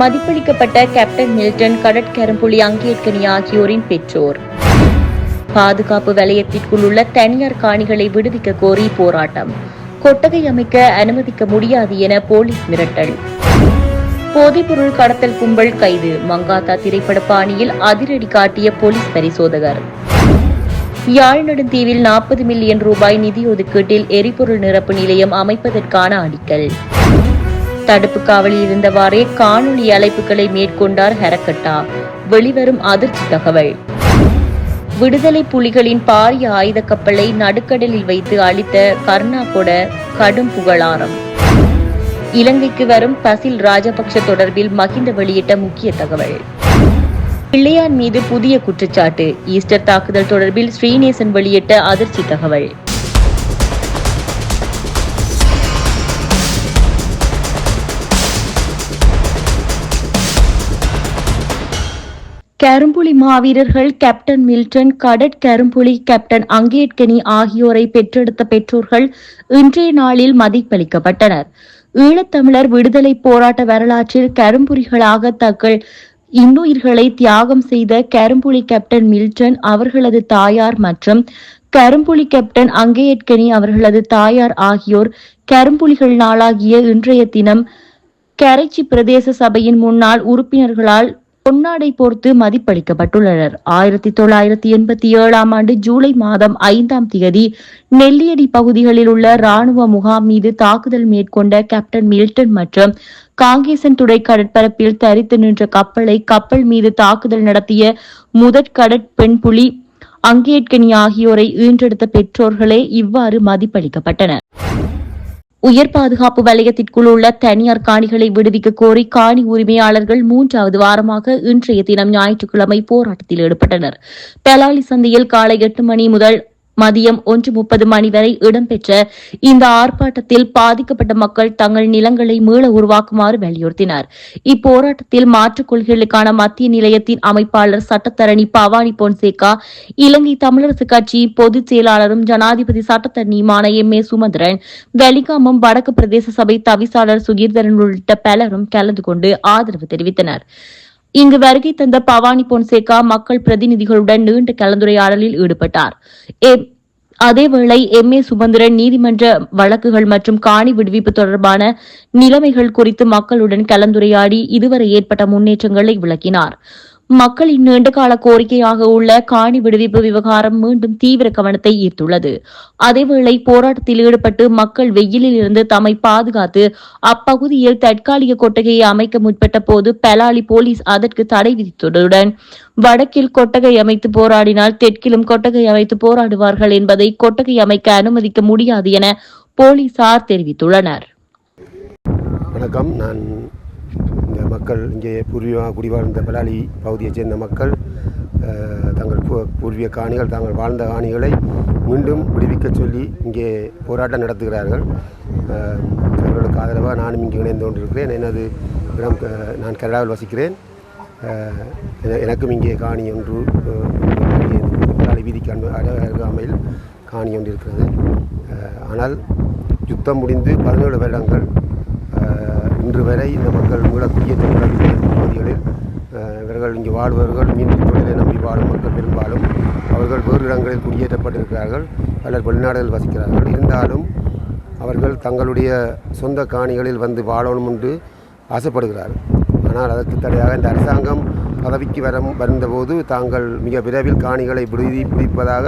மதிப்பளிக்கப்பட்ட captain Milton, கடற்கரும்புலி அங்கேற்கனி ஆகியோரின் பெற்றோர். பாதுகாப்பு வலயத்திற்குள் உள்ள தனியார் காணிகளை விடுவிக்க கோரி போராட்டம். கொட்டகை அமைக்க அனுமதிக்க முடியாது என போலீஸ் மிரட்டல். போதைப்பொருள் கடத்தல் கும்பல் கைது. மங்காத்தா திரைப்பட பாணியில் அதிரடி காட்டிய போலீஸ் பரிசோதகர். யாழ் நெடுந்தீவில் 40 மில்லியன் ரூபாய் நிதி ஒதுக்கீட்டில் எரிபொருள் நிரப்பு நிலையம் அமைப்பதற்கான அடிக்கல். தடுப்பு காவலில் இருந்தவாறே காணொலி அழைப்புகளை மேற்கொண்டார் ஹெரக்கட்டா. வெளிவரும் அதிர்ச்சி தகவல். விடுதலை புலிகளின் பாரிய ஆயுத கப்பலை நடுக்கடலில் வைத்து அழித்த கர்நாகொட கடும் புகழாரம். இலங்கைக்கு வரும் பசில் ராஜபக்ஷ தொடர்பில் மகிந்த வெளியிட்ட முக்கிய தகவல். பிள்ளையான் மீது புதிய குற்றச்சாட்டு. ஈஸ்டர் தாக்குதல் தொடர்பில் ஸ்ரீநேசன் வெளியிட்ட அதிர்ச்சி தகவல். கரும்புலி மாவீரர்கள் கேப்டன் மில்டன், கடற்கரும்புலி கேப்டன் அங்கேற்கனி ஆகியோரை பெற்றெடுத்த பெற்றோர்கள் இன்றைய நாளில் மதிப்பளிக்கப்பட்டனர். ஈழத்தமிழர் விடுதலை போராட்ட வரலாற்றில் கரும்புலிகளாக தங்கள் இன்னுயிர்களை தியாகம் செய்த கரும்புலி கேப்டன் மில்டன் அவர்களது தாயார் மற்றும் கரும்புலி கேப்டன் அங்கேற்கனி அவர்களது தாயார் ஆகியோர் கரும்புலிகள் நாளாகிய இன்றைய தினம் கரைச்சி பிரதேச சபையின் முன்னாள் உறுப்பினர்களால் பொன்னாடை போர்த்து மதிப்பளிக்கப்பட்டுள்ளனர். 1987 ஆண்டு ஜூலை மாதம் 5ஆம் தேதி நெல்லியடி பகுதிகளில் உள்ள ராணுவ முகாம் மீது தாக்குதல் மேற்கொண்ட கேப்டன் மில்டன் மற்றும் காங்கேசன் துறை கடற்பரப்பில் தரித்து நின்ற கப்பல் மீது தாக்குதல் நடத்திய முதற் கடற்பெண் புலி அங்கேற்கனி ஆகியோரை ஈன்றெடுத்த பெற்றோர்களே இவ்வாறு மதிப்பளிக்கப்பட்டனர். உயர் பாதுகாப்பு வலயத்திற்குள் உள்ள தனியார் காணிகளை விடுவிக்க கோரி காணி உரிமையாளர்கள் 3வது வாரமாக இன்றைய தினம் ஞாயிற்றுக்கிழமை போராட்டத்தில் ஈடுபட்டனர். பெலாலி சந்தையில் காலை 8 மணி முதல் மதியம் 1:30 மணி வரை இடம்பெற்ற இந்த ஆர்ப்பாட்டத்தில் பாதிக்கப்பட்ட மக்கள் தங்கள் நிலங்களை மீள உருவாக்குமாறு வலியுறுத்தினர். இப்போராட்டத்தில் மாற்றுக் கொள்கைகளுக்கான மத்திய நிலையத்தின் அமைப்பாளர் சட்டத்தரணி பவானி பொன்சேகா, இலங்கை தமிழரசு கட்சி பொதுச் செயலாளரும் ஜனாதிபதி சட்டத்தரணியுமான M.A. சுமந்திரன், வெலிகாமம் வடக்கு பிரதேச சபை தவிசாளர் சுகீர்தரன் உள்ளிட்ட பலரும் கலந்து கொண்டு ஆதரவு தெரிவித்தனர். இங்கு வருகை தந்த பவானி பொன்சேகா மக்கள் பிரதிநிதிகளுடன் நீண்ட கலந்துரையாடலில் ஈடுபட்டார். அதேவேளை M.A. சுமந்திரன் நீதிமன்ற வழக்குகள் மற்றும் காணி விடுவிப்பு தொடர்பான நிலைமைகள் குறித்து மக்களுடன் கலந்துரையாடி இதுவரை ஏற்பட்ட முன்னேற்றங்களை விளக்கினார். மக்களின் நீண்டகால கோரிக்கையாக உள்ள காணி விடுவிப்பு விவகாரம் மீண்டும் தீவிர கவனத்தை ஈர்த்துள்ளது. அதேவேளை போராட்டத்தில் ஈடுபட்டு மக்கள் வெயிலில் இருந்து தம்மை பாதுகாத்து அப்பகுதியில் தற்காலிக கொட்டகையை அமைக்க முற்பட்ட போது பெலாலி போலீஸ் அதற்கு தடை விதித்ததுடன் வடக்கில் கொட்டகை அமைத்து போராடினால் தெற்கிலும் கொட்டகை அமைத்து போராடுவார்கள் என்பதை கொட்டகை அமைக்க அனுமதிக்க முடியாது என போலீசார் தெரிவித்துள்ளனர். வணக்கம். நான் இந்த மக்கள் இங்கே பூர்வீகமாக குடிவாழ்ந்த பெலாலி பகுதியைச் சேர்ந்த மக்கள் தங்கள் பூர்வீக காணிகள், தாங்கள் வாழ்ந்த காணிகளை மீண்டும் விடுவிக்க சொல்லி இங்கே போராட்டம் நடத்துகிறார்கள். அவர்களுக்கு ஆதரவாக நானும் இங்கே இணைந்து கொண்டிருக்கிறேன். எனது இடம், நான் கனடாவில் வசிக்கிறேன். எனக்கும் இங்கே காணி ஒன்று பெலாலி வீதிக்கு அருகாமையில் காணி ஒன்று இருக்கிறது. ஆனால் யுத்தம் முடிந்து 17 வருடங்கள் இன்று வரை இந்த மக்கள் மீள குடியேற்றப்படவில்லை. பகுதிகளில் இவர்கள் இங்கு வாழ்பவர்கள் மீன் தொழிலை நம்பி வாழும் மக்கள் பெரும்பாலும் அவர்கள் வேறு இடங்களில் குடியேற்றப்பட்டிருக்கிறார்கள். பலர் வெளிநாடுகளில் வசிக்கிறார்கள். இருந்தாலும் அவர்கள் தங்களுடைய சொந்த காணிகளில் வந்து வாழணும் என்று ஆசைப்படுகிறார்கள். ஆனால் அதற்கு தடையாக இந்த அரசாங்கம் பதவிக்கு வந்தபோது தாங்கள் மிக விரைவில் காணிகளை விடுவிப்பதாக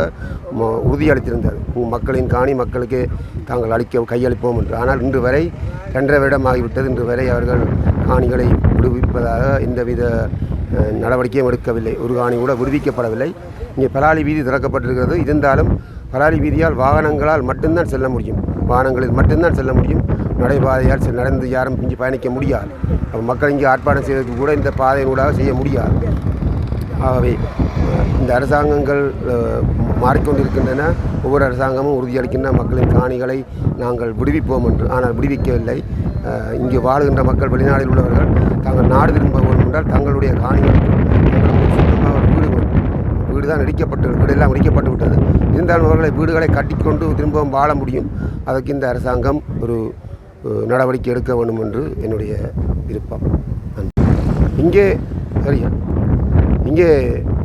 உறுதியளித்திருந்தது. மக்களின் காணி மக்களுக்கே தாங்கள் கையளிப்போம் என்று. ஆனால் இன்று வரை 2.5 வருடம் ஆகிவிட்டது. இன்று வரை அவர்கள் காணிகளை விடுவிப்பதாக எந்தவித நடவடிக்கையும் எடுக்கவில்லை. ஒரு காணி கூட விடுவிக்கப்படவில்லை. இங்கே பெலாலி வீதி திறக்கப்பட்டிருக்கிறது. இருந்தாலும் பெலாலி வீதியால் வாகனங்களால் மட்டும்தான் செல்ல முடியும். வாகனங்களில் மட்டும்தான் செல்ல முடியும். நடைபாதையால் நடந்து யாரும் இங்கே பயணிக்க முடியாது. மக்கள் இங்கே ஆர்ப்பாட்டம் செய்வதற்கு கூட இந்த பாதையினூடாக செய்ய முடியாது. ஆகவே இந்த அரசாங்கங்கள் மாறிக்கொண்டிருக்கின்றன. ஒவ்வொரு அரசாங்கமும் உறுதியளிக்கின்ற மக்களின் காணிகளை நாங்கள் விடுவிப்போம் என்று. ஆனால் விடுவிக்கவில்லை. இங்கே வாழுகின்ற மக்கள், வெளிநாட்டில் உள்ளவர்கள் தாங்கள் நாடு திரும்ப வேண்டும் என்றால் தங்களுடைய காணிகளுக்கு வீடு தான் வீடெல்லாம் இடிக்கப்பட்டு விட்டது. இருந்தாலும் அவர்களை வீடுகளை கட்டிக்கொண்டு திரும்பவும் வாழ முடியும். அதற்கு இந்த அரசாங்கம் ஒரு நடவடிக்கை எடுக்க வேண்டும் என்று என்னுடைய விருப்பம். நன்றி. இங்கே சரியா இங்கே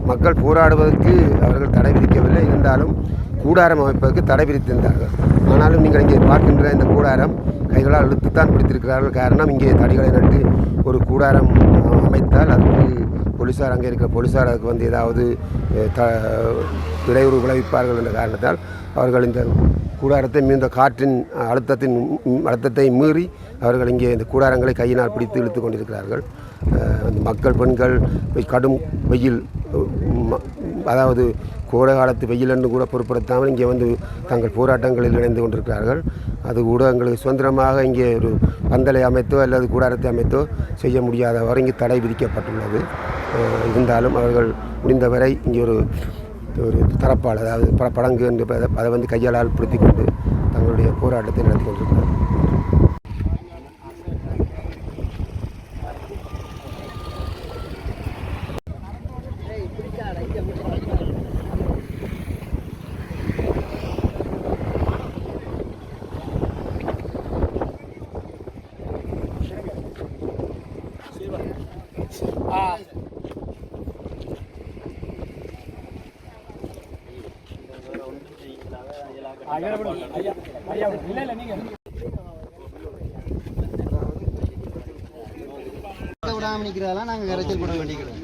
மக்கள் போராடுவதற்கு அவர்கள் தடை விதிக்கவில்லை. இருந்தாலும் கூடாரம் அமைப்பதற்கு தடை விதித்திருந்தார்கள். ஆனாலும் நீங்கள் இங்கே பார்க்கின்ற இந்த கூடாரம் கைகளால் இழுத்துத்தான் பிடித்திருக்கிறார்கள். காரணம் இங்கே தடிகளை நட்டு ஒரு கூடாரம் அமைத்தால் அதுக்கு போலீஸார் அங்கே இருக்கிற போலீஸார் அதுக்கு வந்து ஏதாவது இடையூறு விளைவிப்பார்கள் என்ற காரணத்தால் அவர்கள் இந்த கூடாரத்தை இந்த காற்றின் அழுத்தத்தை மீறி அவர்கள் இங்கே இந்த கூடாரங்களை கையினால் பிடித்து இழுத்து கொண்டிருக்கிறார்கள். மக்கள் பெண்கள் கடும் வெயில், அதாவது கோடை காலத்து வெயில் என்று கூட பொருட்படுத்தாமல் இங்கே வந்து தங்கள் போராட்டங்களில் இணைந்து கொண்டிருக்கிறார்கள். அது ஊடகங்களுக்கு சுதந்திரமாக இங்கே ஒரு பந்தலை அமைத்தோ அல்லது கூடாரத்தை அமைத்தோ செய்ய முடியாதவரை இங்கே தடை விதிக்கப்பட்டுள்ளது. இருந்தாலும் அவர்கள் முடிந்தவரை இங்கே ஒரு தரப்பால், அதாவது படங்கு என்று அதை வந்து கையாளால் பிடித்து கொண்டு தங்களுடைய போராட்டத்தை நடத்தி கொண்டிருக்கிறார்கள். விடாமல் நிற்கிறதெல்லாம் நாங்கள் விரைச்சல் போட வேண்டிக்கிறோம்.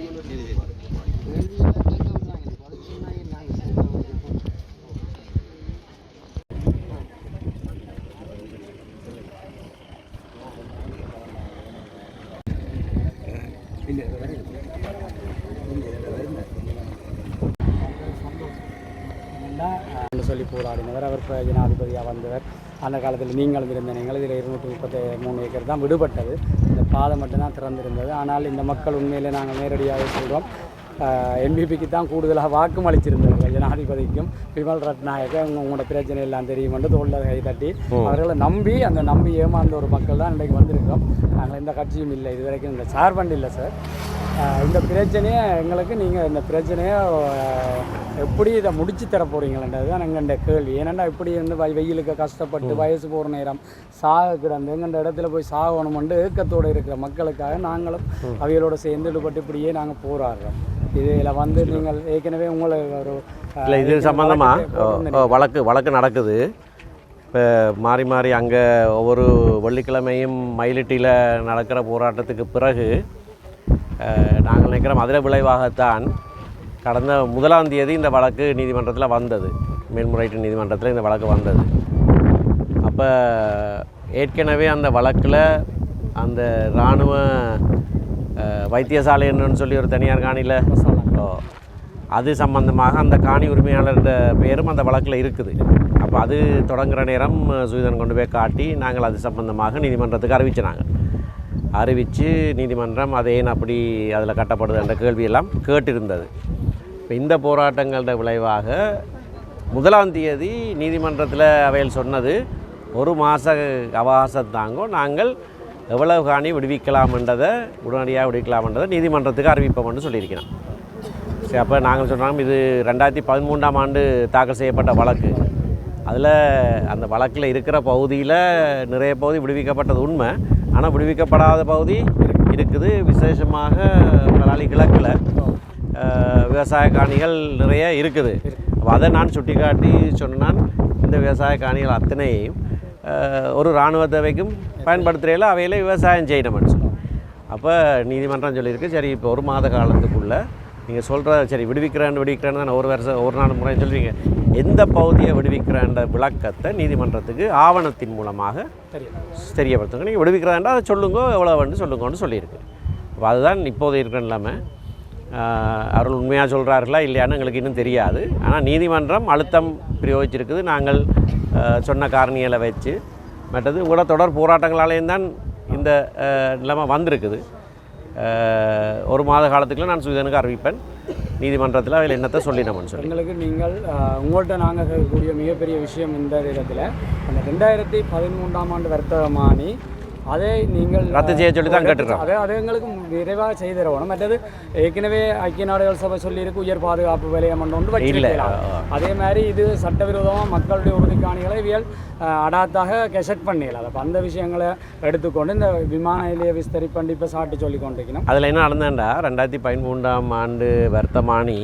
சொல்லி போராடினவர். அவர் ஜனாதிபதியாக வந்தவர். அந்த காலத்தில் நீங்களும் இருந்தீங்கள். இதில் 233 ஏக்கர் தான் விடுபட்டது. இந்த பாதை மட்டும்தான் திறந்திருந்தது. ஆனால் இந்த மக்கள் உண்மையிலே நாங்கள் நேரடியாக சொல்கிறோம், என்பிபிக்கு தான் கூடுதலாக வாக்கும் அளிச்சிருந்தார்கள். ஜனாதிபதிக்கும் விமல் ரட்நாயக்க உங்களோட பிரச்சனை எல்லாம் தெரியும் என்று தோளில் கை தட்டி அவர்களை நம்பி ஏமாந்த ஒரு மக்கள் தான் இன்றைக்கு வந்திருக்கோம். நாங்கள் எந்த கட்சியும் இல்லை, இது வரைக்கும் இந்த சார்பண்ட் இல்லை சார். இந்த பிரச்சனையை எங்களுக்கு நீங்கள் இந்த பிரச்சனையை எப்படி இதை முடிச்சு தர போகிறீங்களன்றது தான் எங்கள்ட கேள்வி. ஏன்னா இப்படி வந்து வெயிலுக்கு கஷ்டப்பட்டு வயசு போகிற நேரம் சாக கிடந்து எங்கள்ட இடத்துல போய் சாகணுமெண்டு ஏக்கத்தோடு இருக்கிற மக்களுக்காக நாங்களும் அவைகளோடு சேர்ந்து ஈடுபட்டு இப்படியே நாங்கள் போராடுறோம். இதில் வந்து நீங்கள் ஏற்கனவே உங்களை ஒரு இல்லை இது சம்மந்தமாக வழக்கு நடக்குது. இப்போ மாறி அங்கே ஒவ்வொரு வெள்ளிக்கிழமையும் மயிலிட்டியில் நடக்கிற போராட்டத்துக்கு பிறகு நாங்கள் நினைக்கிறோம் அதில் விளைவாகத்தான் கடந்த 1ஆம் தேதி இந்த வழக்கு நீதிமன்றத்தில் வந்தது. மேல்முறையீட்டு நீதிமன்றத்தில் இந்த வழக்கு வந்தது. அப்போ ஏற்கனவே அந்த வழக்கில் அந்த இராணுவ வைத்தியசாலை என்னன்னு சொல்லி ஒரு தனியார் காணியில் அது சம்பந்தமாக அந்த காணி உரிமையாளர்கிட்ட பேரும் அந்த வழக்கில் இருக்குது. அப்போ அது தொடங்குகிற நேரம் சுவிதன் கொண்டு போய் காட்டி நாங்கள் அது சம்பந்தமாக நீதிமன்றத்துக்கு அறிவித்து நீதிமன்றம் அதை ஏன் அப்படி அதில் கட்டப்படுது என்ற கேள்வியெல்லாம் கேட்டிருந்தது. இப்போ இந்த போராட்டங்களோட விளைவாக 1ஆம் தேதி நீதிமன்றத்தில் அவையில் சொன்னது 1 மாத அவகாசம் தாங்கோ, நாங்கள் எவ்வளவு காணி விடுவிக்கலாம்ன்றதை உடனடியாக விடுவிக்கலாம்ன்றதை நீதிமன்றத்துக்கு அறிவிப்போம்னு சொல்லியிருக்கிறோம். சரி, அப்போ நாங்கள் சொன்னோம் இது 2013ஆம் ஆண்டு தாக்கல் செய்யப்பட்ட வழக்கு. அதில் அந்த வழக்கில் இருக்கிற பகுதியில் நிறைய பகுதி விடுவிக்கப்பட்டது உண்மை. ஆனால் விடுவிக்கப்படாத பகுதி இருக்குது. விசேஷமாக பலாலி கிழக்கில் விவசாய காணிகள் நிறைய இருக்குது. அப்போ அதை நான் சுட்டி காட்டி சொன்னான், இந்த விவசாய காணிகள் அத்தனையும் ஒரு இராணுவ தேவைக்கும் பயன்படுத்துகையில் அவையில் விவசாயம் செய்யணும்னு சொல்லி அப்போ நீதிமன்றம் சொல்லியிருக்கு. சரி, இப்போ 1 மாத காலத்துக்குள்ளே நீங்கள் சொல்கிற சரி விடுவிக்கிறேன்னு தான் ஒரு நாள் முறை சொல்வீங்க. எந்த பகுதியை விடுவிக்கிறன்ற விளக்கத்தை நீதிமன்றத்துக்கு ஆவணத்தின் மூலமாக தெரியப்படுத்துங்க. நீங்கள் விடுவிக்கிறதாண்டா அதை சொல்லுங்க, எவ்வளோ வந்து சொல்லுங்கன்னு சொல்லியிருக்கு. அப்போ அதுதான் இப்போது இருக்கிற இல்லாமல் அவர்கள் உண்மையாக சொல்கிறார்களா இல்லையான்னு எங்களுக்கு இன்னும் தெரியாது. ஆனால் நீதிமன்றம் அழுத்தம் பிரயோகிச்சிருக்குது. நாங்கள் சொன்ன காரணிகளை வச்சு மற்றது உங்களோட தொடர் போராட்டங்களாலேயும் தான் இந்த நிலைமை வந்திருக்குது. 1 மாத காலத்துக்குள்ள நான் சுவிதனுக்கு அறிவிப்பேன். நீதிமன்றத்தில் அதில் என்னத்தை சொல்லினோம்னு சொல்லி எங்களுக்கு நீங்கள் உங்கள்கிட்ட நாங்கள் கேட்கக்கூடிய மிகப்பெரிய விஷயம் இந்த இடத்துல அந்த 2013ஆம் ஆண்டு வர்த்தகமானி அதை நீங்கள் ரத்து செய்ய சொல்லி தான் கேட்டுருக்கோம். அதை எங்களுக்கு விரைவாக செய்து தரணும். மற்றது ஏற்கனவே ஐக்கிய நாடுகள் சபை சொல்லியிருக்கு உயர் பாதுகாப்பு வலயம் ஒன்று வச்சிருக்கலாம். அதே மாதிரி இது சட்டவிரோதமாக மக்களுடைய உறுதிக்காணிகளை இவியல் அடாத்தாக கெசட் பண்ணிடலாம். அப்போ அந்த விஷயங்களை எடுத்துக்கொண்டு இந்த விமான நிலைய விஸ்தரிப்பண்டு இப்போ சாட்டி சொல்லி கொண்டிருக்கணும். அதில் என்ன நடந்தேன்டா 2013ஆம் ஆண்டு வர்த்தமானி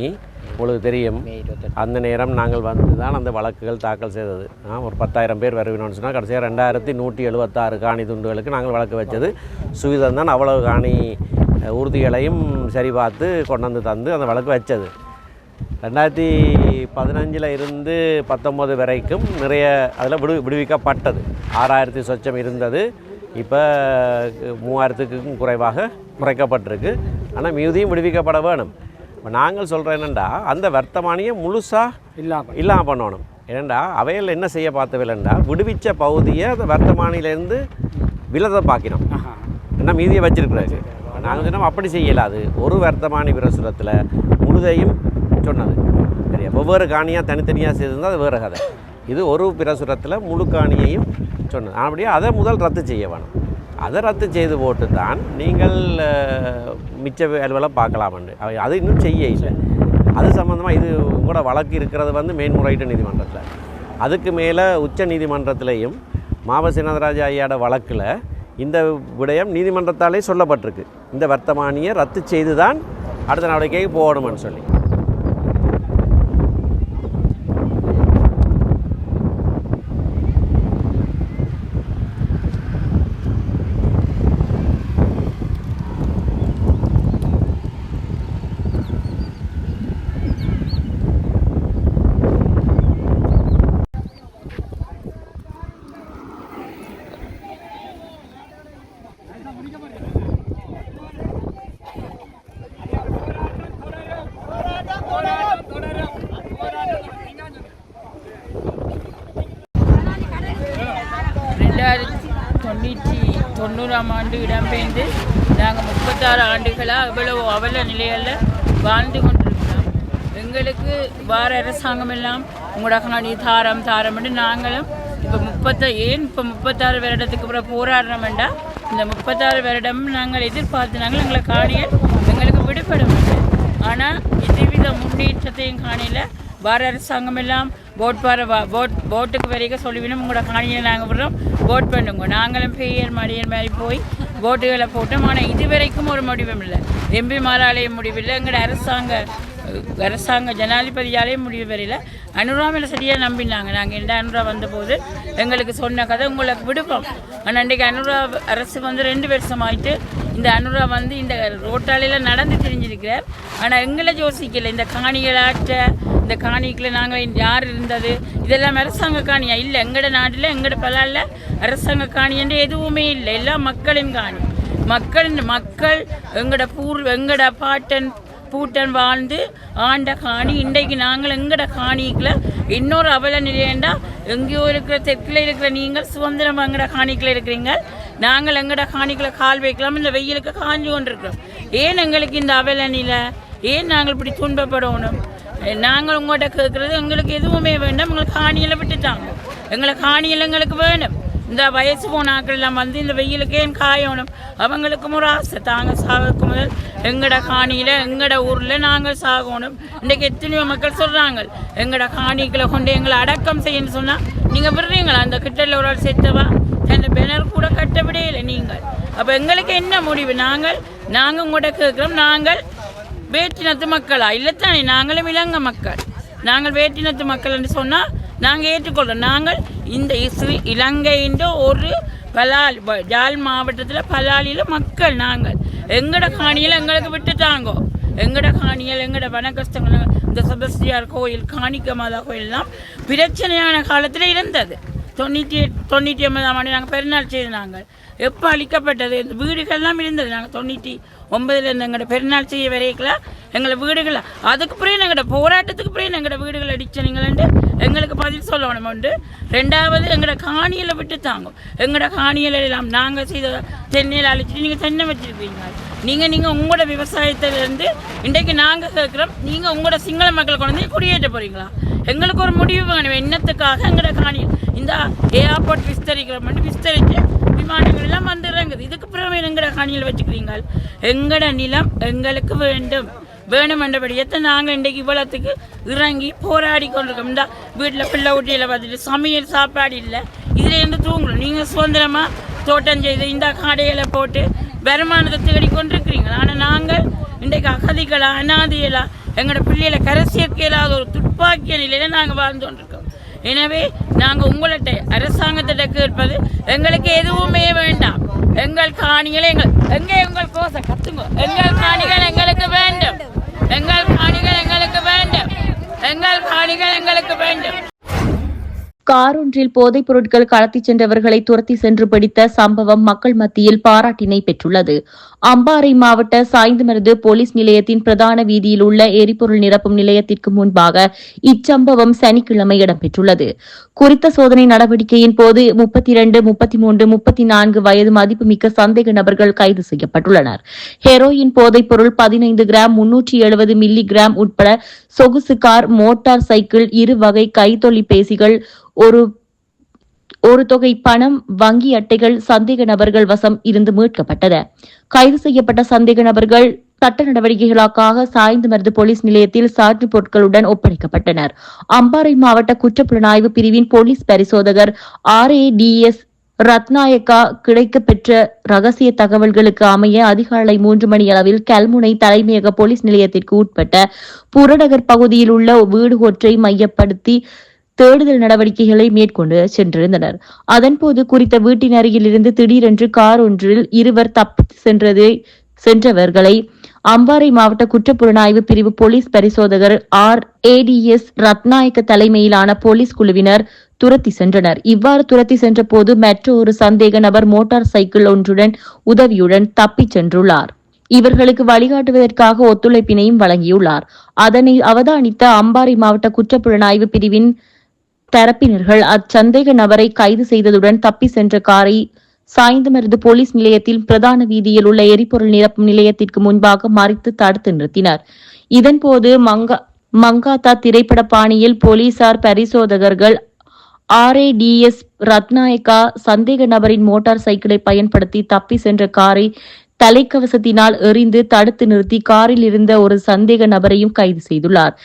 உங்களுக்கு தெரியும். அந்த நேரம் நாங்கள் வந்து தான் அந்த வழக்குகள் தாக்கல் செய்தது. ஒரு 10,000 பேர் வருவினோன்னு சொன்னால் கடைசியாக 2176 காணி துண்டுகளுக்கு நாங்கள் வழக்கு வச்சது. சுவிதன் தான் அவ்வளவு காணி உறுதிகளையும் சரி பார்த்து கொண்டு வந்து தந்து அந்த வழக்கு வச்சது. 2015 இருந்து 19 வரைக்கும் நிறைய அதில் விடுவிக்கப்பட்டது. 6000 சொச்சம் இருந்தது. இப்போ 3000க்கும் குறைவாக குறைக்கப்பட்டிருக்கு. ஆனால் மிகுதியும் விடுவிக்கப்பட வேணும். இப்போ நாங்கள் சொல்கிறோம் என்னென்னா அந்த வர்த்தமானியை முழுசாக இல்லாமல் பண்ணணும். ஏனெண்டா அவையில் என்ன செய்ய பார்த்தவில்லைண்டா விடுவிச்ச பகுதியை அந்த வர்த்தமானிலேருந்து விலதை பார்க்கணும். ஏன்னா மீதியை வச்சிருக்கிறாரு. நாங்கள் சொன்னோம் அப்படி செய்யலாது. ஒரு வர்த்தமானி பிரசுரத்தில் முழுதையும் சொன்னது சரியா. ஒவ்வொரு காணியாக தனித்தனியாக செய்திருந்தால் அது வேறு கதை. இது ஒரு பிரசுரத்தில் முழு காணியையும் சொன்னது. அப்படியே அதை முதல் ரத்து செய்ய வேணும். அதை ரத்து செய்து போட்டு தான் நீங்கள் மிச்ச அலுவலை பார்க்கலாமண்டு. அது இன்னும் செய்ய இல்லை. அது சம்மந்தமாக இது கூட வழக்கு இருக்கிறது வந்து மேன்முறையீட்டு நீதிமன்றத்தில். அதுக்கு மேலே உச்ச நீதிமன்றத்திலையும் மாவசிநாதராஜ ஐயாட வழக்கில் இந்த விடயம் நீதிமன்றத்தாலே சொல்லப்பட்டிருக்கு. இந்த வர்த்தமானியை ரத்து செய்து தான் அடுத்த நடவடிக்கைக்கு போகணும்னு சொல்லி. தொண்ணூறாம் ஆண்டு இடம்பெயர்ந்து நாங்கள் 36 ஆண்டுகளாக இவ்வளவு அவல நிலையில் வாழ்ந்து கொண்டிருக்கிறோம். எங்களுக்கு வார அரசாங்கம் எல்லாம் உங்களோட காணி தாரம்னு நாங்களும் இப்போ 36 வருடத்துக்கு அப்புறம் போராடுறோம் வேண்டாம். இந்த 36 வருடம் நாங்கள் எதிர்பார்த்து எங்களை காணியை எங்களுக்கு விடுபட மாட்டோம். ஆனால் எதுவித முன்னேற்றத்தையும் காணியில் வார அரசாங்கம் எல்லாம் போட்டுக்கு வரைக்கும் சொல்லிவிடும் உங்களோட காணியை நாங்கள் விடுறோம் போட் பண்ணுங்க. நாங்களும் பெயர் மாதிரி போய் போட்டுகளை போட்டோம். ஆனால் இது வரைக்கும் ஒரு முடிவும் இல்லை. எம்பி மாராலேயும் முடிவில்லை. எங்களோட அரசாங்க ஜனாதிபதியாலேயும் முடிவு வரையில். அனுராவில் சரியாக நம்பினாங்க. நாங்கள் எந்த அனுரா வந்தபோது எங்களுக்கு சொன்ன கதை உங்களுக்கு விடுப்போம். ஆனால் இன்றைக்கு அனுரா அரசு வந்து 2 வருஷம் ஆகிட்டு இந்த அனுரா வந்து இந்த ரோட்டாலையில் நடந்து தெரிஞ்சிருக்கிறார். ஆனால் எங்களை யோசிக்கலை. இந்த காணிகளாற்ற இந்த காணிக்குள்ள நாங்கள் யார் இருந்தது இதெல்லாம் அரசாங்க காணியா இல்லை. எங்களோட நாட்டில் எங்களோட பலாவில் அரசாங்க காணி என்று எதுவுமே இல்லை. எல்லாம் மக்களின் காணி. மக்கள் எங்களோட பூட்டன் வாழ்ந்து ஆண்ட காணி. இன்றைக்கு நாங்கள் எங்களோட காணிக்குள்ள இன்னொரு அவல நிலையண்டா எங்கேயோ இருக்கிற தெற்கில் இருக்கிற நீங்கள் சுதந்திரம் எங்களோட காணிக்குள்ள இருக்கிறீங்க. நாங்கள் எங்களோட காணிக்குள்ள கால் வைக்கலாம். இந்த வெயிலுக்கு காஞ்சி கொண்டிருக்கிறோம். ஏன் எங்களுக்கு இந்த அவல நிலை? ஏன் நாங்கள் இப்படி துன்பப்படணும்? நாங்கள் உங்கள்கிட்ட கேட்குறது எங்களுக்கு எதுவுமே வேண்டாம். எங்களுக்கு காணியில் விட்டுட்டாங்க. எங்களை காணியில் எங்களுக்கு வேணும். இந்த வயசு போன ஆக்கள் எல்லாம் வந்து இந்த வெயிலுக்கு ஏன் காயணும்? அவங்களுக்கும் ஒரு ஆசை. தாங்கள் சாகக்கு முதல் எங்களோட காணியில் எங்களோட ஊரில் நாங்கள் சாகணும். இன்றைக்கு எத்தனையோ மக்கள் சொல்கிறாங்க எங்களோட காணிகளை கொண்டு எங்களை அடக்கம் செய்யணும்னு சொன்னால் நீங்கள் விடுறீங்களா? அந்த கிட்டல ஒரு ஆள் செத்தவா அந்த பேனர் கூட கட்ட விடையில்லை நீங்கள். அப்போ எங்களுக்கு என்ன முடிவு? நாங்கள் உங்கள்கிட்ட கேட்குறோம். நாங்கள் வேற்றினத்து மக்களா? இல்லைத்தானே, நாங்களும் இலங்கை மக்கள். நாங்கள் வேற்றினத்து மக்கள் என்று சொன்னால் நாங்கள் ஏற்றுக்கொள்கிறோம். நாங்கள் இந்த இலங்கைன்ற ஒரு ஜாழ் மாவட்டத்தில் பலாலியில் மக்கள். நாங்கள் எங்களோட காணியில் எங்களுக்கு விட்டுட்டாங்கோ. எங்களோட காணியில் எங்களோட வனக்கஷ்டங்கள் இந்த செபஸ்டியார் கோயில் காணிக்க மாதா கோயிலெலாம் பிரச்சனையான காலத்தில் இருந்தது. 99ஆம் ஆண்டு நாங்கள் பெருநாள் செய்து நாங்கள் எப்போ அழிக்கப்பட்டது இந்த வீடுகள்லாம் இருந்தது. நாங்கள் 99 எங்களோட பெருநாள் செய்ய வரைக்கலாம் எங்களை வீடுகள். அதுக்கு பிறகு எங்களோட போராட்டத்துக்கு பிறகு எங்களோட வீடுகள் அடிச்சனீங்களேன்ட்டு எங்களுக்கு பதில் சொல்லணும் உண்டு. 2வது எங்களோட காணியில் விட்டுத்தாங்க. எங்களோட காணியில் எல்லாம் நாங்கள் செய்த தென்னையில் அழிச்சிட்டு நீங்கள் தென்னை வச்சுருக்கீங்க. நீங்கள் உங்களோட விவசாயத்திலேருந்து இன்றைக்கு நாங்கள் கேட்குறோம். நீங்கள் உங்களோட சிங்கள மக்கள் கொண்டு வந்து குடியேற்ற போகிறீங்களா? எங்களுக்கு ஒரு முடிவு வேணும். என்னத்துக்காக எங்களோட காணியில் இந்த ஏர்போர்ட் விஸ்தரிக்கிற மட்டும் விஸ்தரித்து விமானங்கள் எல்லாம் வந்து இறங்குது. இதுக்கு பிறகு எங்கட காணியில் வச்சுக்கிறீங்க. எங்கட நிலம் எங்களுக்கு வேண்டும் என்றபடியத்தை நாங்கள் இன்றைக்கு இவ்வளோத்துக்கு இறங்கி போராடி கொண்டிருக்கோம். இந்த வீட்டில் பிள்ளை ஊட்டியில் பார்த்துட்டு சமையல் சாப்பாடு இல்லை, இதில் இருந்து தூங்கணும். நீங்கள் சுதந்திரமாக தோட்டம் செய்து இந்த காடைகளை போட்டு வருமானத்தை தேடி கொண்டிருக்கிறீங்க. ஆனால் நாங்கள் இன்றைக்கு அகதிகளாக அனாதிகளாக எங்களோட பிள்ளைகளை கரை சேர்க்க இல்லாத ஒரு துப்பாக்கிய நிலையில் நாங்கள் வாழ்ந்து கொண்டிருக்கோம். எனவே நாங்கள் உங்கள்கிட்ட அரசாங்கத்திட்ட கேட்பது, எங்களுக்கு எதுவுமே வேண்டாம். எங்கள் காணிகளை உங்கள் கோசை கத்துங்க. எங்கள் காணிகள் எங்களுக்கு வேண்டும். எங்கள் காணிகள் எங்களுக்கு வேண்டும். எங்கள் காணிகள் எங்களுக்கு வேண்டும். கார் ஒன்றில் போதைப் பொருட்கள் கடத்திச் சென்றவர்களை துரத்தி சென்று பிடித்த சம்பவம் மக்கள் மத்தியில் பாராட்டினை பெற்றுள்ளது. அம்பாறை மாவட்ட சாய்ந்தமருது போலீஸ் நிலையத்தின் பிரதான வீதியில் உள்ள எரிபொருள் நிரப்பும் நிலையத்திற்கு முன்பாக இச்சம்பவம் சனிக்கிழமை இடம்பெற்றுள்ளது. குறித்த சோதனை நடவடிக்கையின் போது 32, 33, 34 வயது மதிப்புமிக்க சந்தேக நபர்கள் கைது செய்யப்பட்டுள்ளனர். ஹெரோயின் போதைப் பொருள் 15 கிராம், 370 மில்லி கிராம் உட்பட சொகுசு கார், மோட்டார் சைக்கிள், 2 வகை கைத்தொலைபேசிகள், ஒரு தொகை பணம், வங்கி அட்டைகள் சந்தேக நபர்கள் வசம் இருந்து மீட்கப்பட்டது. கைது செய்யப்பட்ட சந்தேக நபர்கள் சட்ட நடவடிக்கைகளுக்காக சாய்ந்தமருது போலீஸ் நிலையத்தில் சான்று பொருட்களுடன் ஒப்படைக்கப்பட்டனர். அம்பாறை மாவட்ட குற்றப்புலனாய்வு பிரிவின் போலீஸ் பரிசோதகர் RADS ரத்நாயக்கா கிடைக்கப்பெற்ற ரகசிய தகவல்களுக்கு அமைய அதிகாலை 3 மணி அளவில் கல்முனை தலைமையக போலீஸ் நிலையத்திற்கு உட்பட்ட புறநகர் பகுதியில் உள்ள வீடு ஒன்றை மையப்படுத்தி தேடுதல் நடவடிக்கைகளை மேற்கொண்டு சென்றிருந்தனர். அதன்போது குறித்த வீட்டின் அருகில் இருந்து திடீரென்று கார் ஒன்றில் இருவர் தப்பி சென்றவர்களை அம்பாறை மாவட்ட குற்றப்புலனாய்வு பிரிவு போலீஸ் பரிசோதகர் RADS ரத்நாயக்க தலைமையிலான போலீஸ் குழுவினர் துரத்தி சென்றனர். இவ்வாறு துரத்தி சென்ற போது மற்றொரு சந்தேக நபர் மோட்டார் சைக்கிள் ஒன்றுடன் உதவியுடன் தப்பிச் சென்றுள்ளார். இவர்களுக்கு வழிகாட்டுவதற்காக ஒத்துழைப்பினையும் வழங்கியுள்ளார். அதனை அவதானித்த அம்பாறை மாவட்ட குற்றப்புலனாய்வு பிரிவின் தரப்பினர்கள் அச்சந்தேக நபரை கைது செய்ததுடன் தப்பி சென்ற காரை சாய்ந்தமருது போலீஸ் நிலையத்தில் பிரதான வீதியில் உள்ள எரிபொருள் நிரப்பும் நிலையத்திற்கு முன்பாக மறித்து தடுத்து நிறுத்தினர். இதன்போது மங்காத்தா திரைப்பட பாணியில் போலீசார் பரிசோதகர்கள் RADS ரத்நாயக்கா சந்தேக நபரின் மோட்டார் சைக்கிளை பயன்படுத்தி தப்பி சென்ற காரை தலைக்கவசத்தினால் எறிந்து தடுத்து நிறுத்தி காரில் இருந்த ஒரு சந்தேக நபரையும் கைது செய்துள்ளார்.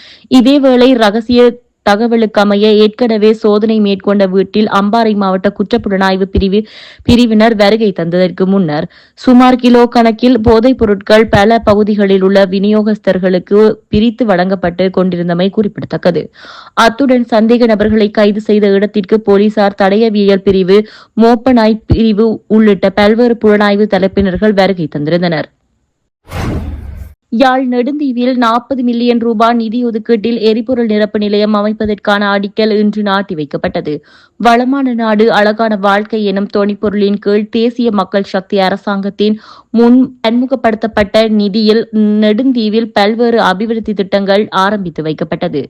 இதேவேளை ரகசிய தகவலுக்கமைய ஏற்கனவே சோதனை மேற்கொண்ட வீட்டில் அம்பாறை மாவட்ட குற்றப்புலனாய்வு பிரிவினர் வருகை தந்ததற்கு முன்னர் சுமார் கிலோ கணக்கில் போதைப் பொருட்கள் பல பகுதிகளில் உள்ள விநியோகஸ்தர்களுக்கு பிரித்து வழங்கப்பட்டு கொண்டிருந்தமை குறிப்பிடத்தக்கது. அத்துடன் சந்தேக நபர்களை கைது செய்த இடத்திற்கு போலீசார் தடயவியல் பிரிவு, மோப்பநாய் பிரிவு உள்ளிட்ட பல்வேறு புலனாய்வு தரப்பினர்கள் வருகை தந்திருந்தனர். யாழ் நெடுந்தீவில் 40 மில்லியன் ரூபாய் நிதி ஒதுக்கீட்டில் எரிபொருள் நிரப்பு நிலையம் அமைப்பதற்கான அடிக்கல் இன்று நாட்டி வைக்கப்பட்டது. வளமான நாடு அழகான வாழ்க்கை எனும் தொனிப்பொருளின் கீழ் தேசிய மக்கள் சக்தி அரசாங்கத்தின் முன் பன்முகப்படுத்தப்பட்ட நிதியில் நெடுந்தீவில் பல்வேறு அபிவிருத்தி திட்டங்கள் ஆரம்பித்து வைக்கப்பட்டது.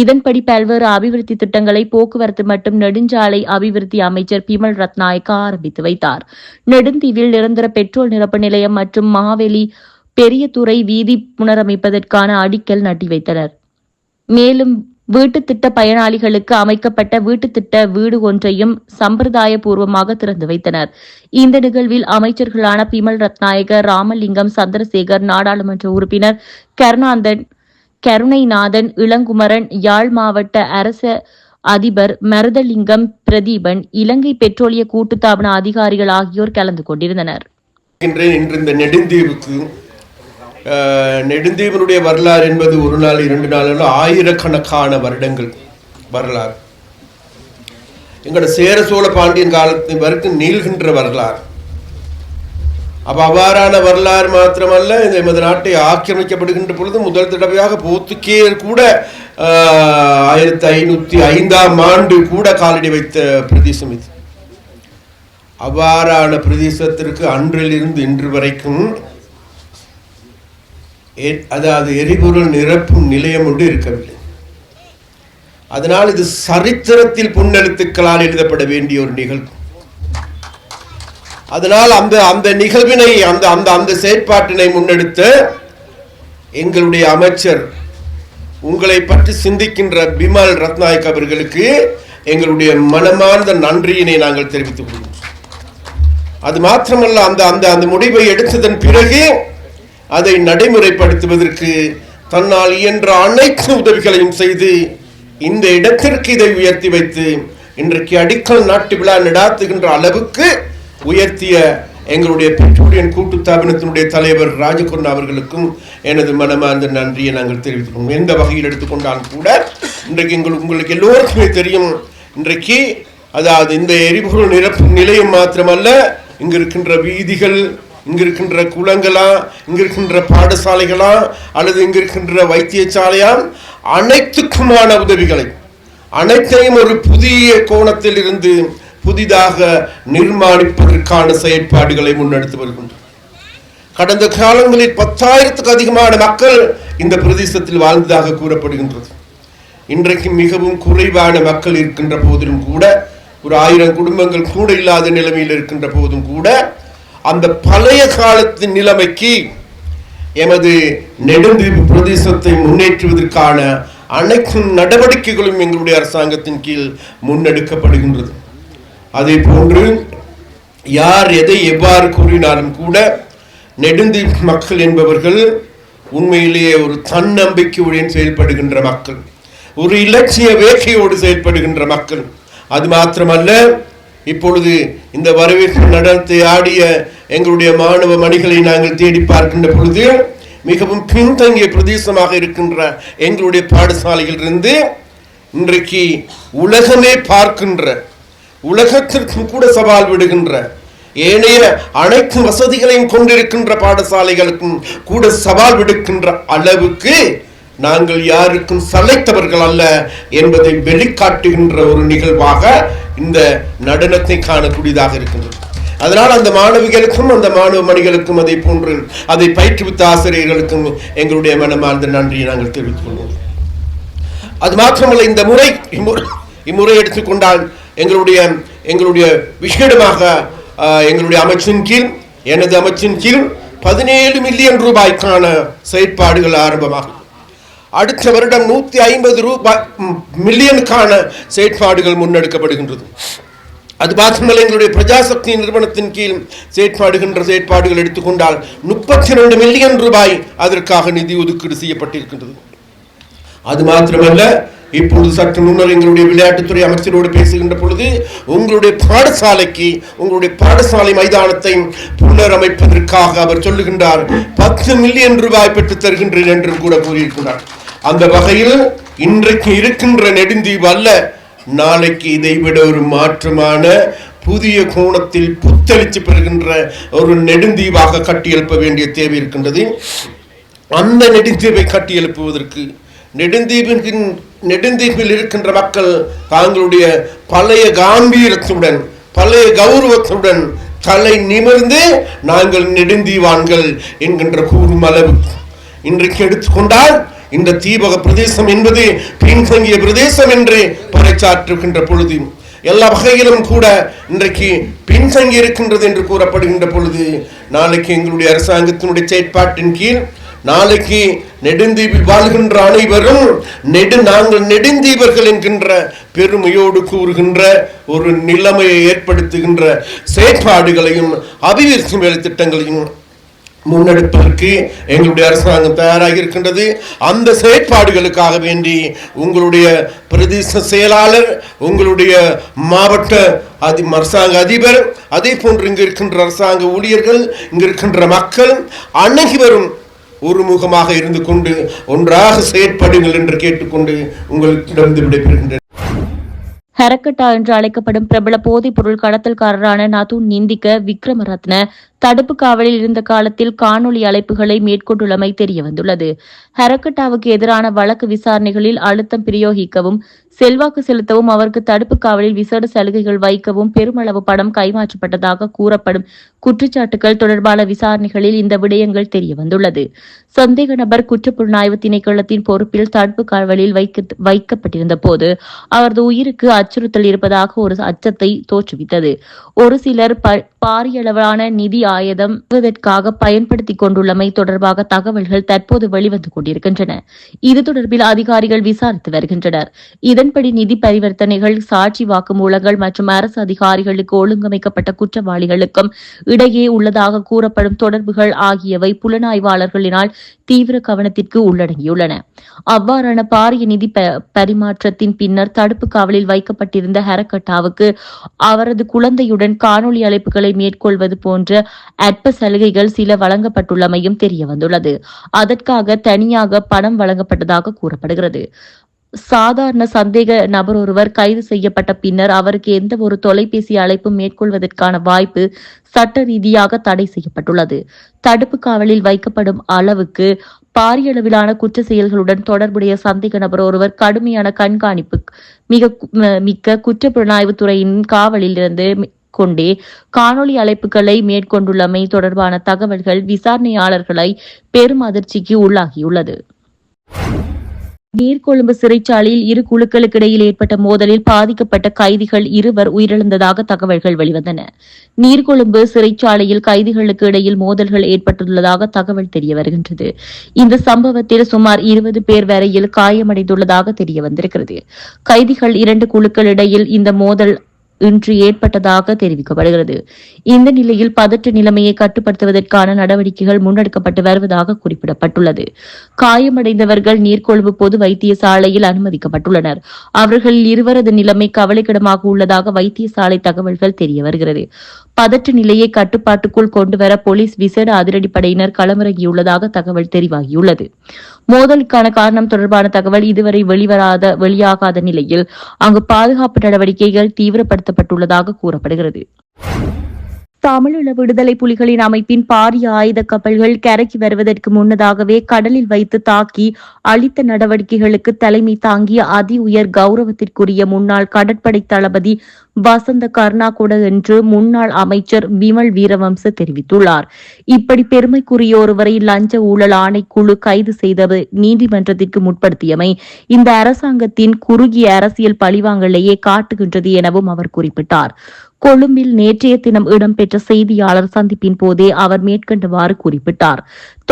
இதன்படி பல்வேறு அபிவிருத்தி திட்டங்களை போக்குவரத்து மற்றும் நெடுஞ்சாலை அபிவிருத்தி அமைச்சர் பிமல் ரத்நாயக்கா ஆரம்பித்து வைத்தார். நெடுந்தீவில் நிரந்தர பெட்ரோல் நிரப்பு நிலையம் மற்றும் மாவேலி பெரியதுறை வீதி புனரமைப்பதற்கான அடிக்கல் நாட்டி வைத்தனர். மேலும் வீட்டுத் திட்ட பயனாளிகளுக்கு அமைக்கப்பட்ட வீட்டுத் திட்ட வீடு ஒன்றையும் சம்பிரதாய பூர்வமாக திறந்து வைத்தனர். இந்த நிகழ்வில் அமைச்சர்களான பிமல் ரத்நாயக, ராமலிங்கம், சந்திரசேகர், நாடாளுமன்ற உறுப்பினர் கருணைநாதன், இளங்குமரன், யாழ் மாவட்ட அரச அதிபர் மருதலிங்கம், பிரதீபன், இலங்கை பெட்ரோலிய கூட்டுத்தாபன அதிகாரிகள் ஆகியோர் கலந்து கொண்டிருந்தனர். நெடுந்தீவனுடைய வரலாறு என்பது ஒரு நாள் 2 நாள் ஆயிரக்கணக்கான வருடங்கள் வரலாறு. எங்களோட சேர சோழ பாண்டியன் காலத்தின் வரைக்கும் நீள்கின்ற வரலாறு. அப்ப அவ்வாறான வரலாறு மாத்திரமல்ல, எமது நாட்டை ஆக்கிரமிக்கப்படுகின்ற பொழுது முதல் தடவையாக போர்த்துகேயர் கூட 1505ஆம் ஆண்டு கூட காலடி வைத்த பிரதேசம் இது. அவ்வாறான பிரதேசத்திற்கு அன்றிலிருந்து இன்று வரைக்கும் அதாவது எரிபொருள் நிரப்பும் நிலையம் ஒன்று இருக்கவில்லை. அதனால் இது சரித்திரத்தில் பொன்னெழுத்துக்களால் எழுதப்பட வேண்டிய ஒரு நிகழ்வு. அதனால் அந்த நிகழ்வினை அந்த செயற்பாட்டினை முன்னெடுத்த எங்களுடைய அமைச்சர், உங்களை பற்றி சிந்திக்கின்ற பிமல் ரத்நாயக் அவர்களுக்கு எங்களுடைய மனமார்ந்த நன்றியினை நாங்கள் தெரிவித்துக் கொள்கிறோம். அது மாத்திரமல்ல, அந்த அந்த அந்த முடிவை எடுத்ததன் பிறகு அதை நடைமுறைப்படுத்துவதற்கு தன்னால் இயன்ற அனைத்து உதவிகளையும் செய்து இந்த இடத்திற்கு இதை உயர்த்தி வைத்து இன்றைக்கு அடிக்கல் நாட்டு விழா நடாத்துகின்ற அளவுக்கு உயர்த்திய எங்களுடைய பெற்றோரின் கூட்டு ஸ்தாபனத்தினுடைய தலைவர் ராஜகுருணா அவர்களுக்கும் எனது மனமார்ந்த நன்றியை நாங்கள் தெரிவித்துக்கொள்வோம். எந்த வகையில் எடுத்துக்கொண்டாலும் கூட இன்றைக்கு உங்களுக்கு எல்லோருக்குமே தெரியும், இன்றைக்கு அதாவது இந்த எரிபொருள் நிரப்பு நிலையம் மாத்திரமல்ல, இங்கு இருக்கின்ற வீதிகள், இங்கு இருக்கின்ற குளங்களா, இங்கு இருக்கின்ற பாடசாலைகளா, அல்லது இங்கு இருக்கின்ற வைத்தியசாலையா, அனைத்துக்குமான உதவிகளை அனைத்தையும் ஒரு புதிய கோணத்தில் இருந்து புதிதாக நிர்மாணிப்பதற்கான செயற்பாடுகளை முன்னெடுத்து வருகின்றனர். கடந்த காலங்களில் 10,000க்கும் அதிகமான மக்கள் இந்த பிரதேசத்தில் வாழ்ந்ததாக கூறப்படுகின்றது. இன்றைக்கு மிகவும் குறைவான மக்கள் இருக்கின்ற போதிலும் கூட, ஒரு 1000 குடும்பங்கள் கூட இல்லாத நிலைமையில் இருக்கின்ற போதும் கூட, அந்த பழைய காலத்தின் நிலைமைக்கு எமது நெடுந்தீவு பிரதேசத்தை முன்னேற்றுவதற்கான அனைத்து நடவடிக்கைகளும் எங்களுடைய அரசாங்கத்தின் கீழ் முன்னெடுக்கப்படுகின்றது. அதே போன்று யார் எதை எவ்வாறு கூறினாலும் கூட நெடுந்தீவு மக்கள் என்பவர்கள் உண்மையிலேயே ஒரு தன்னம்பிக்கையுடன் செயல்படுகின்ற மக்கள், ஒரு இலட்சிய வேட்கையோடு செயல்படுகின்ற மக்கள். அது மாத்திரமல்ல, இப்பொழுது இந்த வரவேற்பு நடத்தை ஆடிய எங்களுடைய மாணவ மணிகளை நாங்கள் தேடி பார்க்கின்ற பொழுது மிகவும் பின்தங்கிய பிரதேசமாக இருக்கின்ற எங்களுடைய பாடசாலையில் இருந்து இன்றைக்கு உலகமே பார்க்கின்ற, உலகத்திற்கும் கூட சவால் விடுகின்ற, ஏனைய அனைத்து வசதிகளையும் கொண்டிருக்கின்ற பாடசாலைகளுக்கும் கூட சவால் விடுக்கின்ற அளவுக்கு நாங்கள் யாருக்கும் சளைத்தவர்கள் அல்ல என்பதை வெளிக்காட்டுகின்ற ஒரு நிகழ்வாக இந்த நடனத்தை காணக்கூடியதாக இருக்கின்றது. அதனால் அந்த மாணவிகளுக்கும் அந்த மாணவ மணிகளுக்கும் அதை போன்று அதை பயிற்றுவித்த ஆசிரியர்களுக்கும் எங்களுடைய மனமார்ந்த நன்றியை நாங்கள் தெரிவித்துக் கொள்வோம். அது மாத்திரமல்ல, இந்த முறை இம்முறை எடுத்துக்கொண்டால் எங்களுடைய விசேடமாக எங்களுடைய அமைச்சின் கீழ், எனது அமைச்சின் கீழ் 17 மில்லியன் ரூபாய்க்கான செயற்பாடுகள் ஆரம்பமாகும். அடுத்த வருடம் 150 மில்லியனுக்கான செயற்பாடுகள் முன்னெடுக்கப்படுகின்றது. அது மாத்திரமல்ல, எங்களுடைய பிரஜாசக்தி நிறுவனத்தின் கீழ் செயற்பாடுகள் எடுத்துக்கொண்டால் 32 மில்லியன் ரூபாய் அதற்காக நிதி ஒதுக்கீடு செய்யப்பட்டிருக்கின்றது. அது மாத்திரமல்ல, இப்பொழுது சற்று முன்னர் எங்களுடைய விளையாட்டுத்துறை அமைச்சரோடு பேசுகின்ற பொழுது உங்களுடைய பாடசாலை மைதானத்தை புனரமைப்பதற்காக அவர் சொல்லுகின்றார் 10 மில்லியன் ரூபாய் பெற்று தருகின்றேன் என்று கூட கூறியிருக்கிறார். அந்த வகையில் இன்றைக்கு இருக்கின்ற நெடுந்தீவு அல்ல, நாளைக்கு இதைவிட ஒரு மாற்றமான புதிய கோணத்தில் புத்தளிச்சு பெறுகின்ற ஒரு நெடுந்தீவாக கட்டியெழுப்ப வேண்டிய தேவை இருக்கின்றது. அந்த நெடுந்தீவை கட்டியெழுப்புவதற்கு நெடுந்தீவில் இருக்கின்ற மக்கள் தாங்களுடைய பழைய காம்பீரத்துடன், பழைய கௌரவத்துடன் தலை நிமிர்ந்து நாங்கள் நெடுந்தீவான்கள் என்கின்ற கூறும் அளவு இன்றைக்கு எடுத்துக்கொண்டால் இந்த தீபக பிரதேசம் என்பது பின்தங்கிய பிரதேசம் என்று பறைச்சாற்றுகின்ற பொழுது, எல்லா வகையிலும் கூட இன்றைக்கு பின்தங்கி இருக்கின்றது என்று கூறப்படுகின்ற பொழுது, நாளைக்கு எங்களுடைய அரசாங்கத்தினுடைய செயற்பாட்டின் கீழ் நாளைக்கு நெடுந்தீவில் வாழ்கின்ற அனைவரும் நாங்கள் நெடுந்தீவர்கள் என்கின்ற பெருமையோடு கூறுகின்ற ஒரு நிலைமையை ஏற்படுத்துகின்ற செயற்பாடுகளையும் அபிவிருத்தி வேலை திட்டங்களையும் முன்னெடுப்பதற்கு எங்களுடைய அரசாங்கம் தயாராக இருக்கின்றது. அந்த செயற்பாடுகளுக்காக வேண்டி உங்களுடைய பிரதேச செயலாளர், உங்களுடைய மாவட்ட அரசாங்க அதிபர், அதே போன்று இங்கு இருக்கின்ற அரசாங்க ஊழியர்கள், இங்கு இருக்கின்ற மக்கள் அனைவரும் ஒருமுகமாக இருந்து கொண்டு ஒன்றாக செயற்படுங்கள் என்று கேட்டுக்கொண்டு உங்களிடம் விடைபெறுகின்றனர். ஹரக்கட்டா என்று அழைக்கப்படும் பிரபல போதைப் பொருள் கடத்தல்காரரான நதுன் நிந்திக்க விக்ரமரத்ன தடுப்பு காவலில் இருந்த காலத்தில் காணொலி அழைப்புகளை மேற்கொண்டுள்ளமை தெரியவந்துள்ளது. ஹரக்கட்டாவுக்கு எதிரான வழக்கு விசாரணைகளில் அழுத்தம் பிரயோகிக்கவும் செல்வாக்கு செலுத்தவும் அவருக்கு தடுப்பு காவலில் விசேட சலுகைகள் வைக்கவும் பெருமளவு பணம் கைமாற்றப்பட்டதாக கூறப்படும் குற்றச்சாட்டுகள் தொடர்பான விசாரணைகளில் இந்த விடயங்கள் தெரியவந்துள்ளது. சந்தேக நபர் குற்றப்புலனாய்வு திணைக்களத்தின் பொறுப்பில் தடுப்பு காவலில் வைக்கப்பட்டிருந்த போது அவரது உயிருக்கு அச்சுறுத்தல் இருப்பதாக ஒரு அச்சத்தை தோற்றுவித்தது. ஒரு சிலர் பாரியளவான நிதி ஆயுதம் பயன்படுத்திக் கொண்டுள்ளமை தொடர்பாக தகவல்கள் தற்போது வெளிவந்து கொண்டிருக்கின்றன. இது தொடர்பில் அதிகாரிகள் விசாரித்து வருகின்றனர். இதன்படி நிதி பரிவர்த்தனைகள், சாட்சி வாக்குமூலங்கள் மற்றும் அரசு அதிகாரிகளுக்கு ஒழுங்கமைக்கப்பட்ட குற்றவாளிகளுக்கும் இடையே உள்ளதாக கூறப்படும் தொடர்புகள் ஆகியவை புலனாய்வாளர்களினால் தீவிர கவனத்திற்கு உள்ளடங்கியுள்ளன. அவ்வாறான பாரிய நிதி பரிமாற்றத்தின் பின்னர் தடுப்பு காவலில் வைக்கப்பட்டிருந்த ஹரக்கட்டாவுக்கு அவரது குழந்தையுடன் காணொலி அழைப்புகளை மேற்கொள்வது போன்ற அற்ப சலுகைகள் சில வழங்கப்பட்டுள்ளமையும் தெரியவந்துள்ளது. அதற்காக தனியாக பணம் வழங்கப்பட்டதாக கூறப்படுகிறது. சாதாரண சந்தேக நபர் ஒருவர் கைது செய்யப்பட்ட பின்னர் அவருக்கு எந்த ஒரு தொலைபேசி அழைப்பும் மேற்கொள்வதற்கான வாய்ப்பு சட்ட ரீதியாக தடை செய்யப்பட்டுள்ளது. தடுப்பு காவலில் வைக்கப்படும் அளவுக்கு பாரிய அளவிலான குற்ற செயல்களுடன் தொடர்புடைய சந்தேக நபர் ஒருவர் கடுமையான கண்காணிப்பு மிக்க குற்றப்புலனாய்வு துறையின் காவலில் இருந்து கொண்டே காணொலி அழைப்புகளை மேற்கொண்டுள்ளமை தொடர்பான தகவல்கள் விசாரணையாளர்களை பெரும் அதிர்ச்சிக்கு உள்ளாகியுள்ளது. நீர்கொழும்பு சிறைச்சாலையில் இரு குழுக்களுக்கு இடையில் ஏற்பட்ட மோதலில் பாதிக்கப்பட்ட கைதிகள் 2 உயிரிழந்ததாக தகவல்கள் வெளிவந்தன. நீர்கொழும்பு சிறைச்சாலையில் கைதிகளுக்கு இடையில் மோதல்கள் ஏற்பட்டுள்ளதாக தகவல் தெரிய வருகின்றது. இந்த சம்பவத்தில் சுமார் 20 பேர் வரையில் காயமடைந்துள்ளதாக தெரிய வந்திருக்கிறது. கைதிகள் 2 குழுக்களிடையில் இந்த மோதல் இன்று ஏற்பட்டதாக தெரிவிக்கப்படுகிறது. இந்த நிலையில் பதற்ற நிலைமையை கட்டுப்படுத்துவதற்கான நடவடிக்கைகள் முன்னெடுக்கப்பட்டு வருவதாக குறிப்பிடப்பட்டுள்ளது. காயமடைந்தவர்கள் நீர்கொழும்பு பொது வைத்தியசாலையில் அனுமதிக்கப்பட்டுள்ளனர். அவர்களில் 2 நிலைமை கவலைக்கிடமாக உள்ளதாக வைத்தியசாலை தகவல்கள் தெரிய வருகிறது. பதற்ற நிலையை கட்டுப்பாட்டுக்குள் கொண்டுவர போலீஸ் விசேட அதிரடிப்படையினர் களமிறங்கியுள்ளதாக தகவல் தெரிவாகியுள்ளது. மோதலுக்கான காரணம் தொடர்பான தகவல் இதுவரை வெளியாகாத நிலையில் அங்கு பாதுகாப்பு நடவடிக்கைகள் தீவிரப்படுத்தப்பட்டுள்ளதாக கூறப்படுகிறது. தமிழீழ விடுதலை புலிகளின் அமைப்பின் பாரிய ஆயுத கப்பல்கள் கரைக்கு வருவதற்கு முன்னதாகவே கடலில் வைத்து தாக்கி அளித்த நடவடிக்கைகளுக்கு தலைமை தாங்கிய அதி உயர் கௌரவத்திற்குரிய முன்னாள் கடற்படை தளபதி வசந்த கர்ணாகொட என்று முன்னாள் அமைச்சர் விமல் வீரவம்ச தெரிவித்துள்ளார். இப்படி பெருமைக்குரிய ஒருவரை லஞ்ச ஊழல் ஆணைக்குழு கைது செய்தது நீதிமன்றத்திற்கு முற்படுத்தியமை இந்த அரசாங்கத்தின் குறுகிய அரசியல் பழிவாங்கலையே காட்டுகின்றது எனவும் அவர் குறிப்பிட்டார். கொழும்பில் நேற்றைய தினம் இடம்பெற்ற செய்தியாளர் சந்திப்பின் போதே அவர் மேற்கண்டவாறு குறிப்பிட்டார்.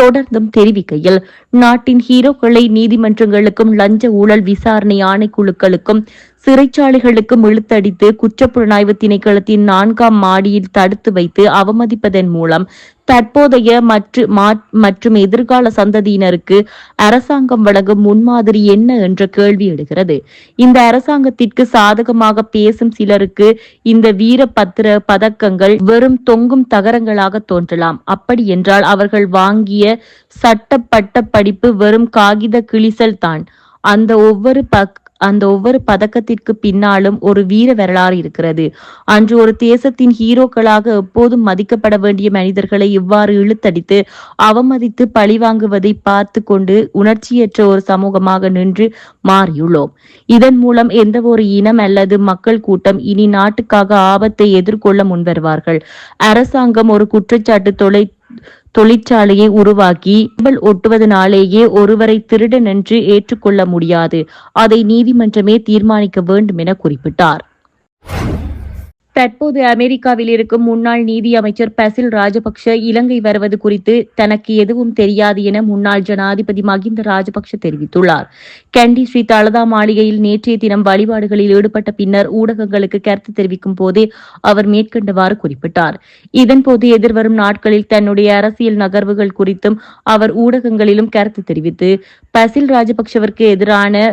தொடர்ந்தும் தெரிவிக்கையில், நாட்டின் ஹீரோக்களை நீதிமன்றங்களுக்கும் லஞ்ச ஊழல் விசாரணை ஆணைக்குழுக்களுக்கும் சிறைச்சாலைகளுக்கும் இழுத்தடித்து குற்றப்புலனாய்வு திணைக்களத்தின் 4ஆம் மாடியில் தடுத்து வைத்து அவமதிப்பதன் மூலம் தற்போதைய மற்றும் எதிர்கால சந்ததியினருக்கு அரசாங்கம் வழங்கும் முன்மாதிரி என்ன என்ற கேள்வி எழுகிறது. இந்த அரசாங்கத்திற்கு சாதகமாக பேசும் சிலருக்கு இந்த வீர பதக்கங்கள் வெறும் தொங்கும் தகரங்களாக தோன்றலாம். அப்படி என்றால் அவர்கள் வாங்கிய சட்ட பட்ட படிப்பு வெறும் காகித கிழிசல் தான். அந்த ஒவ்வொரு பதக்கத்திற்கு பின்னாலும் ஒரு வீர வரலாறு இருக்கிறது. அன்று ஒரு தேசத்தின் ஹீரோக்களாக எப்போதும் மதிக்கப்பட வேண்டிய மனிதர்களை இவ்வாறு இழுத்தடித்து அவமதித்து பழிவாங்குவதை பார்த்து கொண்டு உணர்ச்சியற்ற ஒரு சமூகமாக நின்று மாறியுள்ளோம். இதன் மூலம் எந்த ஒரு இனம் அல்லது மக்கள் கூட்டம் இனி நாட்டுக்காக ஆபத்தை எதிர்கொள்ள முன்வருவார்கள். அரசாங்கம் ஒரு குற்றச்சாட்டு தொழிற்சாலையை உருவாக்கி ஒட்டுவதனாலேயே ஒருவரை திருடன் என்று ஏற்றுக்கொள்ள முடியாது. அதை நீதிமன்றமே தீர்மானிக்க வேண்டும் என குறிப்பிட்டார். தற்போது அமெரிக்காவில் இருக்கும் முன்னாள் நீதி அமைச்சர் பசில் ராஜபக்ஷ இலங்கை வருவது குறித்து தனக்கு எதுவும் தெரியாது என முன்னாள் ஜனாதிபதி மகிந்த ராஜபக்ஷ தெரிவித்துள்ளார். கண்டி ஸ்ரீ தலதா மாளிகையில் நேற்றைய தினம் வழிபாடுகளில் ஈடுபட்ட பின்னர் ஊடகங்களுக்கு கருத்து தெரிவிக்கும் போதே அவர் மேற்கண்டவாறு குறிப்பிட்டார். இதன்போது எதிர்வரும் நாட்களில் தன்னுடைய அரசியல் நகர்வுகள் குறித்தும் அவர் ஊடகங்களிலும் கருத்து தெரிவித்து பசில் ராஜபக்ஷவிற்கு எதிரான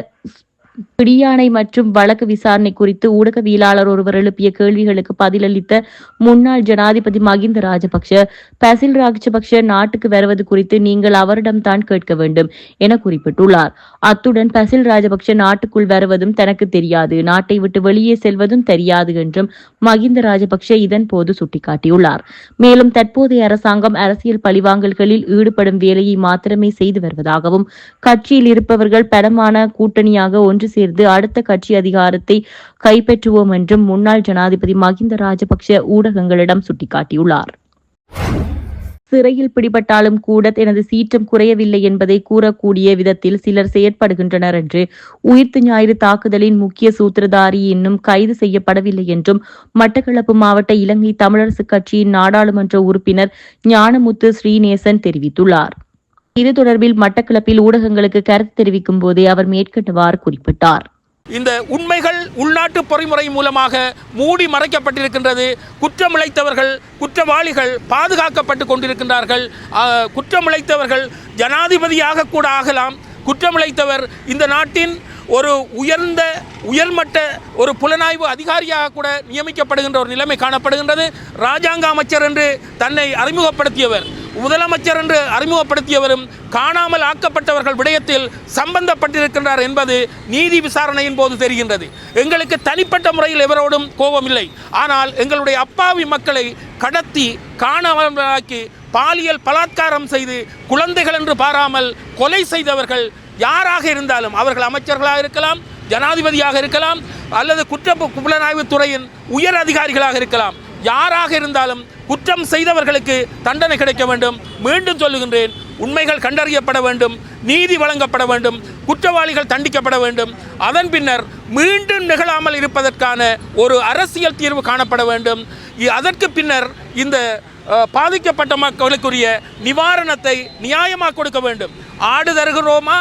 பிடியாணை மற்றும் வழக்கு விசாரணை குறித்து ஊடகவியலாளர் ஒருவர் எழுப்பிய கேள்விகளுக்கு பதிலளித்த முன்னாள் ஜனாதிபதி மகிந்த ராஜபக்ஷ, பசில் ராஜபக்ஷ நாட்டுக்கு வருவது குறித்து நீங்கள் அவரிடம்தான் கேட்க வேண்டும் என குறிப்பிட்டுள்ளார். அத்துடன் பசில் ராஜபக்ஷ நாட்டுக்குள் வருவதும் தனக்கு தெரியாது, நாட்டை விட்டு வெளியே செல்வதும் தெரியாது என்றும் மகிந்த ராஜபக்ஷ இதன் போது சுட்டிக்காட்டியுள்ளார். மேலும் தற்போதைய அரசாங்கம் அரசியல் பழிவாங்கல்களில் ஈடுபடும் வேலையை மாத்திரமே செய்து வருவதாகவும் கட்சியில் இருப்பவர்கள் பலமான கூட்டணியாக ஒன்று சேர்ந்து அடுத்த கட்சி அதிகாரத்தை கைப்பற்றுவோம் என்றும் முன்னாள் ஜனாதிபதி மகிந்த ராஜபக்ஷ ஊடகங்களிடம் சுட்டிக்காட்டியுள்ளார். சிறையில் பிடிபட்டாலும் கூட எனது சீற்றம் குறையவில்லை என்பதை கூறக்கூடிய விதத்தில் சிலர் செயற்படுகின்றனர் என்று உயிர்த்த ஞாயிறு தாக்குதலின் முக்கிய சூத்திரதாரி இன்னும் கைது செய்யப்படவில்லை என்றும் மட்டக்களப்பு மாவட்ட இலங்கை தமிழரசுக் கட்சியின் நாடாளுமன்ற உறுப்பினர் ஞானமுத்து ஸ்ரீநேசன் தெரிவித்துள்ளார். இது தொடர்பில் மட்டக்களப்பில் ஊடகங்களுக்கு கருத்து தெரிவிக்கும் போதே அவர் மேற்கண்டவாறு குறிப்பிட்டார். இந்த உண்மைகள் உள்நாட்டு பொறிமுறை மூலமாக மூடி மறைக்கப்பட்டிருக்கின்றது. குற்றமிழைத்தவர்கள் குற்றவாளிகள் பாதுகாக்கப்பட்டு கொண்டிருக்கின்றார்கள். குற்றமிழைத்தவர்கள் ஜனாதிபதியாக கூட ஆகலாம். குற்றமிழைத்தவர் இந்த நாட்டின் ஒரு உயர்மட்ட ஒரு புலனாய்வு அதிகாரியாக கூட நியமிக்கப்படுகின்ற ஒரு நிலைமை காணப்படுகின்றது. இராஜாங்க அமைச்சர் என்று தன்னை அறிமுகப்படுத்தியவர், முதலமைச்சர் என்று அறிமுகப்படுத்தியவரும் காணாமல் ஆக்கப்பட்டவர்கள் விடயத்தில் சம்பந்தப்பட்டிருக்கின்றார் என்பது நீதி விசாரணையின் போது தெரிகின்றது. எங்களுக்கு தனிப்பட்ட முறையில் எவரோடும் கோபம் இல்லை. ஆனால் எங்களுடைய அப்பாவி மக்களை கடத்தி காணாமலாக்கி பாலியல் பலாத்காரம் செய்து குழந்தைகள் என்று பாராமல் கொலை செய்தவர்கள் யாராக இருந்தாலும், அவர்கள் அமைச்சர்களாக இருக்கலாம், ஜனாதிபதியாக இருக்கலாம், அல்லது புலனாய்வு துறையின் உயர் அதிகாரிகளாக இருக்கலாம், யாராக இருந்தாலும் குற்றம் செய்தவர்களுக்கு தண்டனை கிடைக்க வேண்டும். மீண்டும் சொல்லுகின்றேன், உண்மைகள் கண்டறியப்பட வேண்டும், நீதி வழங்கப்பட வேண்டும், குற்றவாளிகள் தண்டிக்கப்பட வேண்டும். அதன் பின்னர் மீண்டும் நிகழாமல் இருப்பதற்கான ஒரு அரசியல் தீர்வு காணப்பட வேண்டும். அதற்கு பின்னர் இந்த பாதிக்கப்பட்ட மக்களுக்குரிய நிவாரணத்தை நியாயமாக கொடுக்க வேண்டும். ஆடு தருகிறோமா,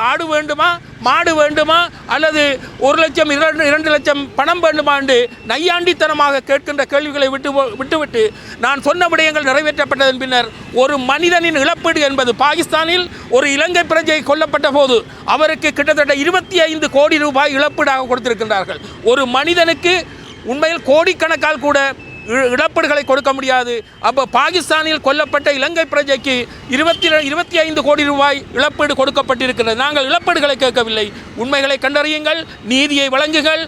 ஆடு வேண்டுமா, மாடு வேண்டுமா, அல்லது 1 லட்சம் 2 லட்சம் பணம் வேண்டுமா என்று நையாண்டித்தனமாக கேட்கின்ற கேள்விகளை விட்டுவிட்டு நான் சொன்ன விடயங்கள் நிறைவேற்றப்பட்டதன் பின்னர் ஒரு மனிதனின் இழப்பீடு என்பது, பாகிஸ்தானில் ஒரு இலங்கை பிரஜை கொல்லப்பட்ட போது அவருக்கு கிட்டத்தட்ட 25 கோடி ரூபாய் இழப்பீடாக கொடுத்திருக்கின்றார்கள். ஒரு மனிதனுக்கு உண்மையில் கோடிக்கணக்கால் கூட இழப்பீடுகளை கொடுக்க முடியாது. அப்போ பாகிஸ்தானில் கொல்லப்பட்ட இலங்கை பிரஜைக்கு 25 கோடி ரூபாய் இழப்பீடு கொடுக்கப்பட்டிருக்கிறது. நாங்கள் இழப்பீடுகளை கேட்கவில்லை. உண்மைகளை கண்டறியுங்கள், நீதியை வழங்குங்கள்.